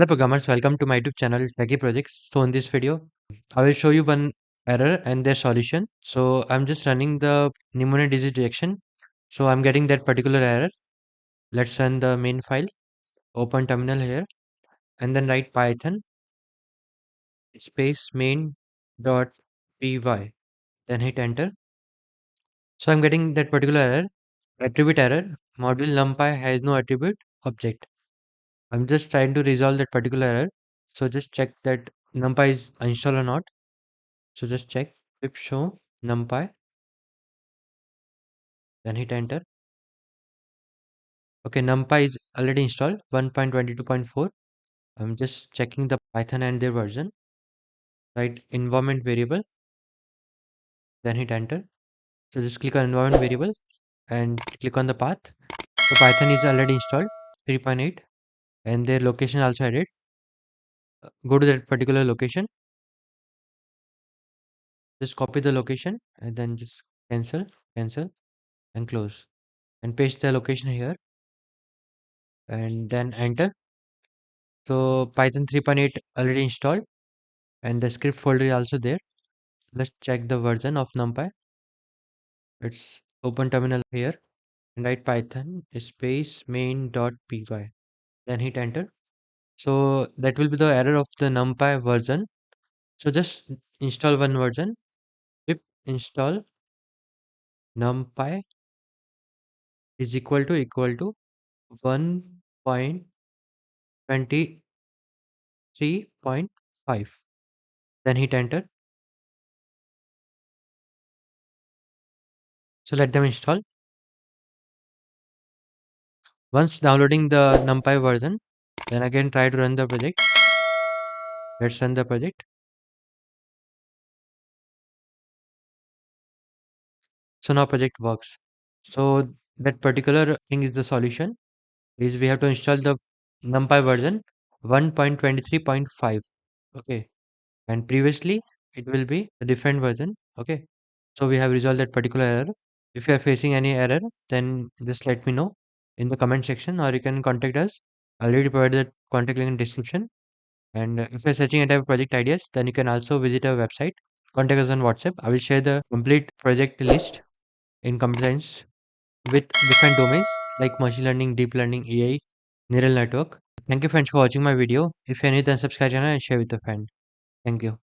Hello programmers, welcome to my YouTube channel Techie Projects. So in this video, I will show you one error and their solution. So I'm just running the pneumonia disease detection. So I'm getting that particular error. Let's run the main file, open terminal here, and then write python space main dot py. Then hit enter. So I'm getting that particular error, attribute error, module numpy has no attribute object. I'm just trying to resolve that particular error. So just check that numpy is installed or not. So just check pip show numpy, then hit enter. Okay, numpy is already installed 1.22.4. I'm just checking the Python and their version. Right, environment variable, then hit enter. So just click on environment variable and click on the path. So Python is already installed 3.8 and their location also added. Go to that particular location, just copy the location and then just cancel and close and paste the location here and then enter. So Python 3.8 already installed and the script folder is also there. Let's check the version of numpy. It's open terminal here and write python space main.py, then hit enter. So that will be the error of the numpy version. So just install one version, pip install numpy is equal to 1.23.5, then hit enter. So let them install. Once downloading the numpy version, then again try to run the project. Let's run the project. So now project works. So that particular thing is the solution is we have to install the numpy version 1.23.5. Okay, and previously it will be a different version. Okay, so we have resolved that particular error. If you are facing any error, then just let me know in the comment section or you can contact us. I already provided the contact link in description. And if you're searching any type of project ideas, then you can also visit our website. Contact us on WhatsApp. I will share the complete project list in computer science with different domains like machine learning, deep learning, AI, neural network. Thank you friends for watching my video. If you're new, then subscribe channel and share with a friend. Thank you.